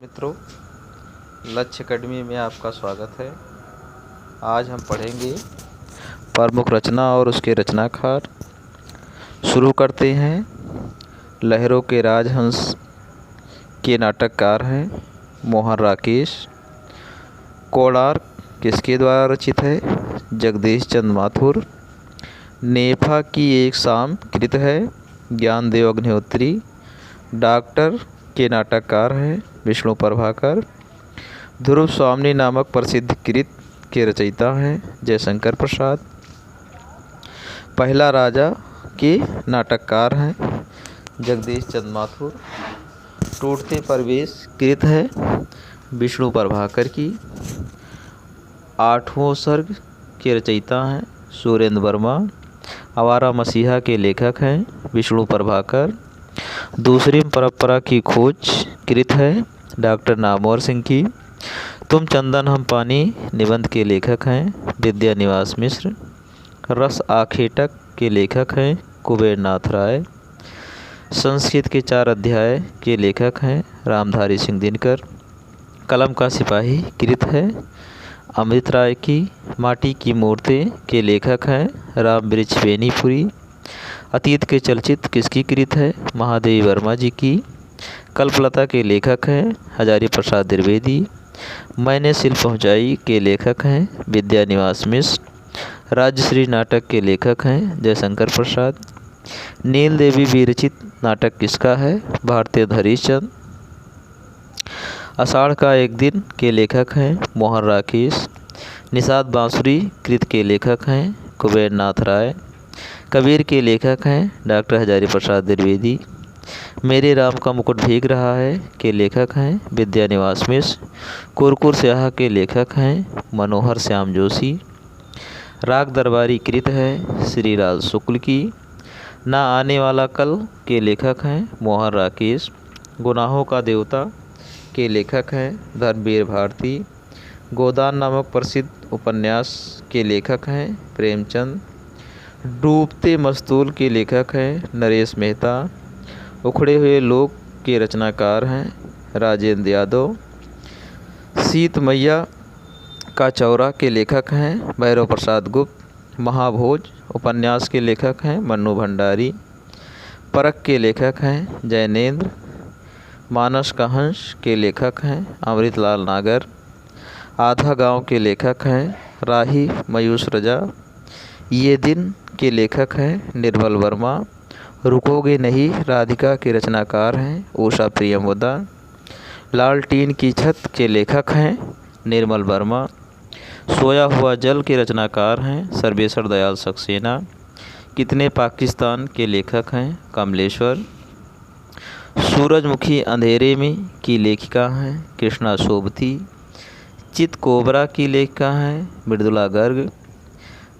मित्रों, लक्ष्य अकेडमी में आपका स्वागत है। आज हम पढ़ेंगे प्रमुख रचना और उसके रचनाकार। शुरू करते हैं। लहरों के राजहंस के नाटककार हैं मोहन राकेश। कोणार्क किसके द्वारा रचित है? जगदीश चंद्र माथुर। नेफा की एक शाम कृत है ज्ञानदेव अग्निहोत्री। डॉक्टर के नाटककार हैं विष्णु प्रभाकर। ध्रुव स्वामिनी नामक प्रसिद्ध कृत के रचयिता हैं जयशंकर प्रसाद। पहला राजा के नाटककार हैं जगदीश चंद्र माथुर। टूटते प्रवेश कृत है विष्णु प्रभाकर की। आठवां सर्ग के रचयिता हैं सुरेंद्र वर्मा। आवारा मसीहा के लेखक हैं विष्णु प्रभाकर। दूसरी परंपरा की खोज कृत है डॉक्टर नामवर सिंह की। तुम चंदन हम पानी निबंध के लेखक हैं विद्या निवास मिश्र। रस आखेटक के लेखक हैं कुबेर नाथ राय। संस्कृत के 4 अध्याय के लेखक हैं रामधारी सिंह दिनकर। कलम का सिपाही कृत है अमृत राय की। माटी की मूर्ति के लेखक हैं राम वृक्ष बेनीपुरी। अतीत के चलचित्र किसकी कृत है? महादेवी वर्मा जी की। कल्पलता के लेखक हैं हजारी प्रसाद द्विवेदी। मैंने सिल पहुंचाई के लेखक हैं विद्या निवास मिश्र। राजश्री नाटक के लेखक हैं जयशंकर प्रसाद। नील देवी विरचित नाटक किसका है? भारतीय हरिश्चंद्र। आषाढ़ का एक दिन के लेखक हैं मोहन राकेश। निषाद बांसुरी कृत के लेखक हैं कुबेर नाथ राय। कबीर के लेखक हैं डॉक्टर हजारी प्रसाद द्विवेदी। मेरे राम का मुकुट भीग रहा है के लेखक हैं विद्या निवास मिश्र। कुरकुर स्याह के लेखक हैं मनोहर श्याम जोशी। राग दरबारी कृत है श्रीलाल शुक्ल की। ना आने वाला कल के लेखक हैं मोहन राकेश। गुनाहों का देवता के लेखक हैं धर्मवीर भारती। गोदान नामक प्रसिद्ध उपन्यास के लेखक हैं प्रेमचंद। डूबते मस्तूल के लेखक हैं नरेश मेहता। उखड़े हुए लोक के रचनाकार हैं राजेंद्र यादव। सीत मैया का चौरा के लेखक हैं भैरव प्रसाद गुप्त। महाभोज उपन्यास के लेखक हैं मन्नू भंडारी। परख के लेखक हैं जैनेन्द्र। मानस का हंस के लेखक हैं अमृतलाल नागर। आधा गांव के लेखक हैं राही मयूष रजा। ये दिन के लेखक हैं निर्मल वर्मा। रुकोगे नहीं राधिका के रचनाकार हैं उषा प्रियमवदा। लालटीन की छत के लेखक हैं निर्मल वर्मा। सोया हुआ जल के रचनाकार हैं सर्वेश्वर दयाल सक्सेना। कितने पाकिस्तान के लेखक हैं कमलेश्वर। सूरजमुखी अंधेरे में की लेखिका हैं कृष्णा सोबती। चित कोबरा की लेखिका हैं मृदुला गर्ग।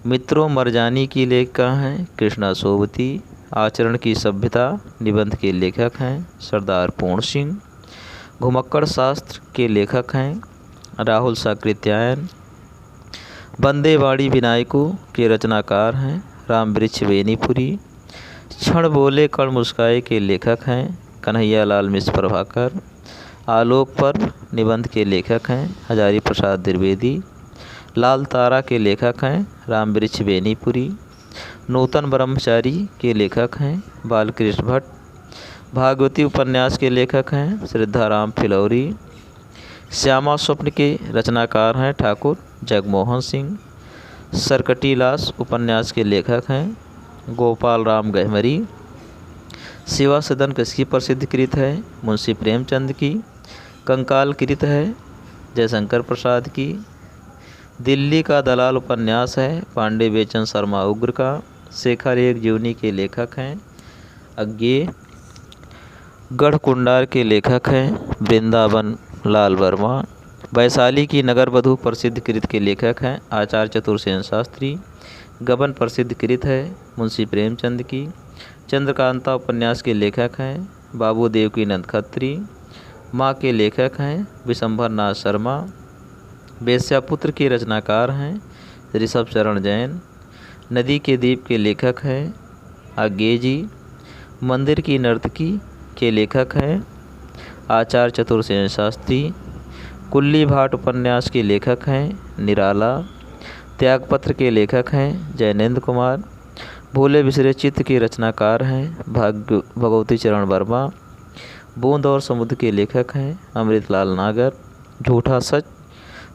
मित्रों मरजानी की लेखिका हैं कृष्णा सोबती। आचरण की सभ्यता निबंध के लेखक हैं सरदार पूर्ण सिंह। घुमक्कड़ शास्त्र के लेखक हैं राहुल साकृत्यायन। बंदेवाड़ी विनायकों के रचनाकार हैं राम वृक्ष बेनीपुरी। क्षण बोले कण मुस्काए के लेखक हैं कन्हैया लाल मिश्र प्रभाकर। आलोक पर्व निबंध के लेखक हैं हजारी प्रसाद द्विवेदी। लाल तारा के लेखक हैं राम वृक्ष बेनीपुरी। नूतन ब्रह्मचारी के लेखक हैं बालकृष्ण भट्ट। भागवती उपन्यास के लेखक हैं श्रद्धाराम फिलौरी। श्यामा स्वप्न के रचनाकार हैं ठाकुर जगमोहन सिंह। सरकटी लाश उपन्यास के लेखक हैं गोपाल राम गहमरी। सेवा सदन किसकी प्रसिद्ध कृत है? मुंशी प्रेमचंद की। कंकाल कृत है जयशंकर प्रसाद की। दिल्ली का दलाल उपन्यास है पांडे बेचन शर्मा उग्र का। शेखर एक जीवनी के लेखक हैं अज्ञे। गढ़कुंडार के लेखक हैं वृंदावन लाल वर्मा। वैशाली की नगर वधु प्रसिद्ध कृत के लेखक हैं आचार्य चतुर्सेन शास्त्री। गबन प्रसिद्ध कृत है मुंशी प्रेमचंद की। चंद्रकांता उपन्यास के लेखक हैं बाबू देवकी नंद खत्री। माँ के लेखक हैं विशंभर नाथ शर्मा। वेश्यापुत्र के रचनाकार हैं ऋषभ चरण जैन। नदी के दीप के लेखक हैं आज्ञे जी। मंदिर की नर्तकी के लेखक हैं आचार्य चतुर्सेन शास्त्री। कुल्ली भाट उपन्यास के लेखक हैं निराला। त्यागपत्र के लेखक हैं जैनेन्द्र कुमार। भूले बिसरे चित्त के रचनाकार हैं भगवती चरण वर्मा। बूंद और समुद्र के लेखक हैं अमृतलाल नागर। झूठा सच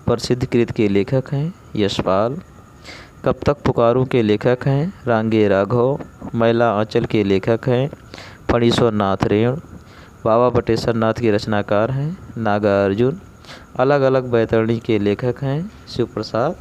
प्रसिद्ध कृत के लेखक हैं यशपाल। कब तक पुकारूं के लेखक हैं रांगे राघव। मैला आंचल के लेखक हैं फणीश्वर नाथ रेण। बाबा बटेश्वर नाथ के रचनाकार हैं नागार्जुन। अलग अलग बैतरणी के लेखक हैं शिव प्रसाद